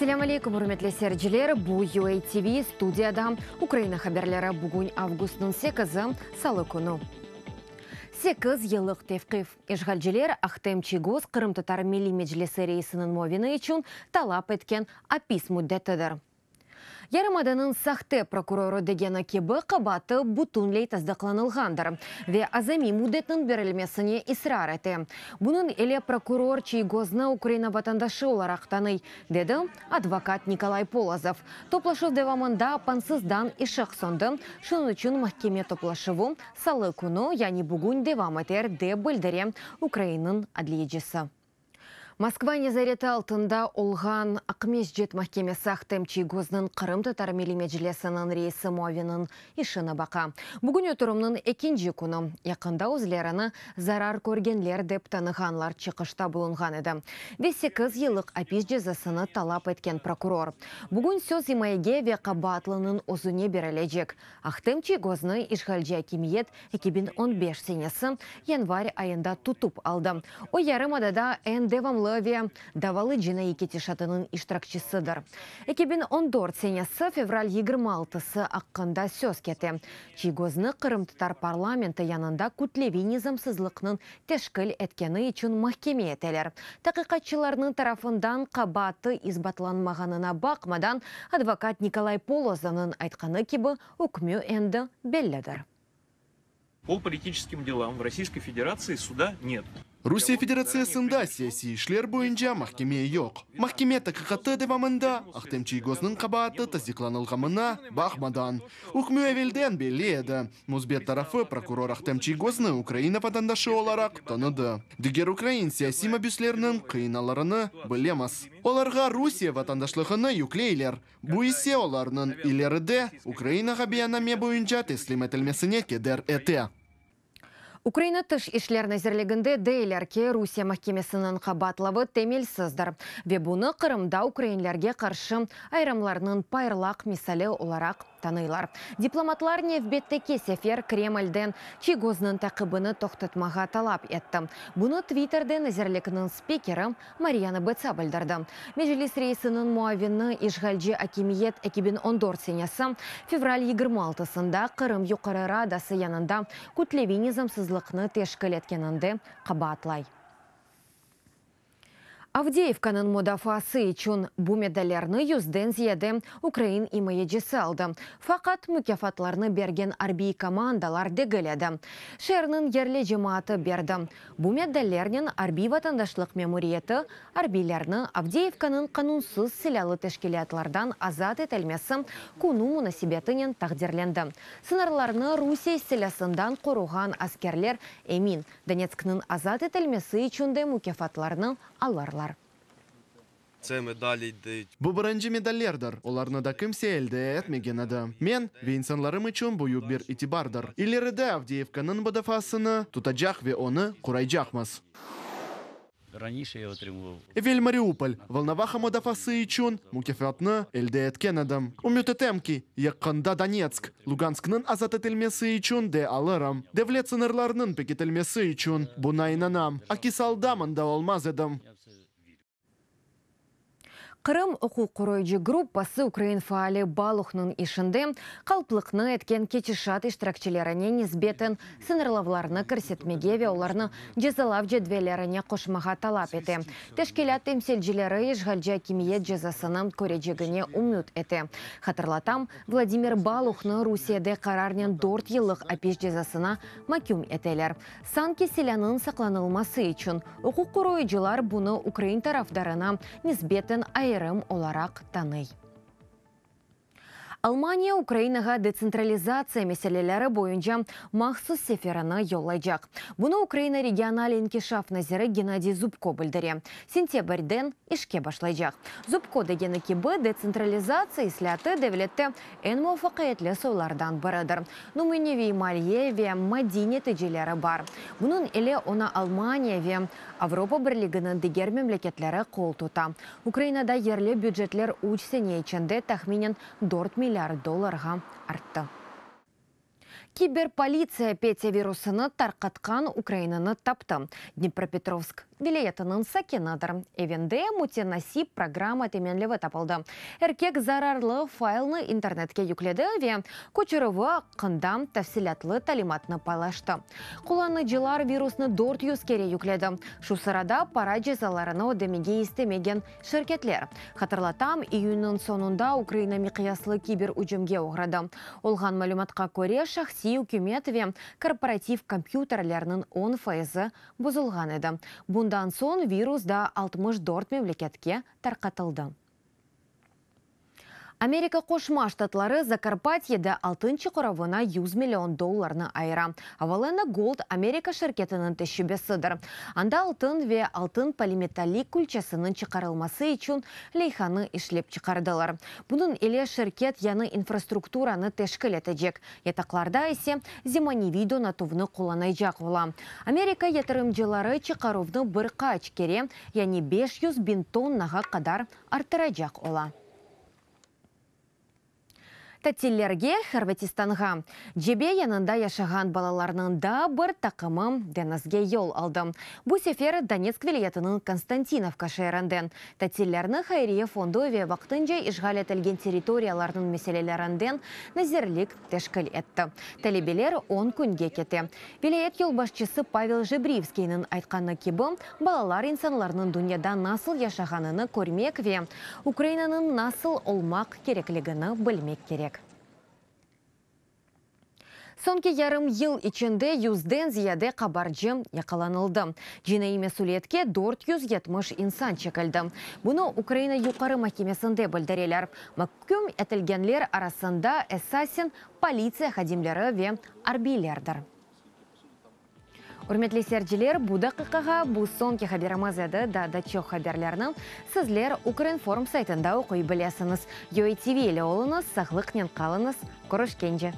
Ассаламу алейкум, урметлі серджілер. Бу UATV студияда Украина хаберлері бүгін августның 8-ы салы күні. 8 еллық тевқиф. Ишғалжілер Ахтем Чигоз Қырым Татар Милли Меджлесі рейсінің мовины үшін талап еткен апис мүддеттідір. Ярымаданын сахты прокурору дегені кебі қабаты бұтынлей таздақланылғандар. Ве азами мұдетнің берілмесіне исрар еті. Бұның еле прокурор Чигозны Украина ватандашы оларақтаны, деді адвокат Николай Полозов. Топлашыв девамында пансыздан ишық сонды, шын үшін махкеме топлашыву салы күні, яни бүгін девам етер де білдіре Украинын адлиеджесі. Москва незареті алтында олған ақмес жет махкемесі Ахтем Чигознын Қырым Татар Милли Меджлесінің рейсі мовинын ишіні бақа. Бүгін өтірімнің екінші күні. Яқында өзлеріні зарар көргенлер деп танығанлар чықышта бұлынған еді. 8 елік апис жазасыны талап еткен прокурор. Бүгін сөз имайге ве қабатлының өзіне берілежек. Ахтем Чигозны ишғалжы акимиет 2015 сенесі январь айында тұтып алды. О ярымадада девамлы давалы жина екеті шатының иштиракчысыдыр. 2014 сенесі февраль 26-сы аққында сөз кеті. Чигозны Қырым Татар парламенті янында күтлеви низамсызлықның тешкіл еткені үшін махкеме етелер. Тақиқатчыларының тарафындан қабаты избатланмағанына бақмадан адвокат Николай Полозовның айтқаны кебі үкімі енді белледір. По политическим делам в Российской Федерации суда нет. Русия Федерациясында сессии ишлер бойынша махкеме yok. Махкеме тақиқаты девамында Ахтем Чигознын қабаты тасдиқланылғамына бақмадан. Үкімі әвелден белі еді. Музбет тарафы прокурор Ахтем Чигозны Украина ватандашы оларақ таныды. Дегер Украин саяси мобюслерінің қиыналарыны білеміз. Оларға Русия ватандашлығыны юклейлер. Бұ есе оларының илеріде Украинаға биянаме бойынша теслим етілмесіне кедер еті. Украина тыш ишлер нәзірлігінде дейлерке Русия махкемесінің қабатлавы темелсізdir. Ве бұны Қырымда украинлерге қаршы айрамларының пайырлақ мисалы оларақ таныйлар. Дипломатлар невбеттеке сефер Кремльден Чигознын тақыбыны тоқтатмаға талап етті. Бұны Твиттерден нәзірлігінің спикері Марияна Беца білдірді. Межлис рейсінің муавины ишғалжы акимиет 2014 сенесі февраль 26-сында Қырым юқары радасы янында күтлеви низамсызлықны тешкіл еткенінде қабатлай. Авдеевканың мудафасы үшін бұ медалерні юзден зиеде Украин имайеджесі алды. Фақат мүкефатларны берген арбий командалар дегіледі. Шерінің ерлі жематы берді. Бұ медалернен арбий ватандашлық мемориеті арбийлерні Авдеевканың қанунсыз силялы тешкелетлардан азат етелмесі күну мұнасибетінен тақдерленді. Сынарларны Русия силясындан қоруған аскерлер Эмин Донецкның азат етелмесі үшінде мүкефатларны аларлар. Бұ бірінші медаллердір. Оларны да кімсе әлді әтмеген еді. Мен вейнсанларым үшін бұйық бір итибардыр. Илеріде Авдеевканың бұдафасыны тұтажақ ве оны құрайжақмыз. Евел Мариуполь, Волноваха мудафасы үшін мүкефатны әлді әткен адам. Үміті тәмкі, яқында Донецк, Луганскның азат етілмесі үшін де алырам. Девлет сынырларының пекетілмесі үшін бұна инанам. Акисалдамын да олмаз едім. Қырым оқу құройжы группасы Украин фаали балухның ішінде қалплықны еткен кечішат иштиракчилеріне низбетін сынырлавларны көрсетмеге ве оларны жезалав жедвелеріне қошмаға талап еті. Тешкелят темселжилері ишғалжы акимиет жезасының көрежегіне үміт еті. Хатырлатам, Владимир Балухны Русияде қарарнен 4 елік апиш жезасына макюм етелер. Сан кеселянын сақланылмасы үшін оқу құройжылар бұны Украин тарафдарына низбетін айырым оларақ таный. Алмания Украинаға децентрализация мәселелері бойынша махсус сефераны йолайжақ. Бұны Украина регионал инкишаф назиры Геннадий Зубко білдіре. Сентябрьден ішке башлайжақ. Зубко дегені кебі децентрализация ислаты девлетті ән муафақайетлі соулардан барыдыр. Нумыневи Малье ве Мадине тәжелері бар. Бұның еле оны Алмания ве Авропа бірлігінің дегер мемлекетлері қол тұта. Украинада ерлі бюджетлер учсене içinde тахминен 4 миллиард долларға артты. Киберполиция Петя вирусыны тарқатқан Украинаны тапты. Днепропетровск вилаятының сакенадыр. Эвенде мутенасип программа теменлеві тапылды. Эркек зарарлы файлны интернетке юкледі ве көчіріві қындам тәфсилатлы талиматны пайлашты. Құланы жылар вирусны 400 кере юкледі. Шу сырада пара жезаларыны одемеге истемеген шеркетлер. Хатырлатам, июнның сонында Украина миқияслы кибер үжімге оғырады. Олған мәліматқа көре шахси үкіметове корпоратив компьютерлерінің 10% бұзылған еді. Бұндан сон вирус да 64 мемлекетке тарқатылды. Америка Қошма Штатлары Закарпатьеда 6-чы құравына $100 миллион айыра. Авалена Голд Америка шеркетінің тәшібесідір. Анда алтын ве алтын полиметаллик күлчесінің чықарылмасы үшін лейханы ішлеп чықардылар. Бұның еле шеркет яны инфраструктураны тәшкіл етежек. Етақларда есе земаневиду натувны қоланайжақ ола. Америка етірімжілары чықарувны бір қач кере, яны 500 000 тоннаға қадар артырайжақ ола. Тәтелерге Хорватистанға. Жебе янында яшаған балаларының да бір тақымы денізге ел алды. Бұ сефер Донецк вилаятының Константиновка шайранден. Тәтелерні Хайрия фондове вақтынжа ишғал етілген территорияларының меселелерінден назерлік тәшкіл етті. Тәлебелер 10 күнге кетті. Вилаят елбашчысы Павел Жебривскийнің айтқаны кебі балалар инсанларының дүнияда насыл яшағаныны көрмек ве Украинаның насыл олмақ кереклігіні білмек керек. Сонки ярым ел içinde 100-ден зияде қабаржы яқаланылды. Жіне месулетке 470 инсан чекілді. Бұны Украина юқары махкемесінде білдірелер. Мақкүм әтілгенлер арасында әсасен полиция хадимлері ве арбилердір. Үрметлі серджилер, бұ дақиқаға бұ сонки хаберамазады да дачо хаберлерінің сізлер Украинформ сайтында оқой білесіңіз. ЮАТВ елі олыңыз, сақлықнен қалыңыз, көрішкенже.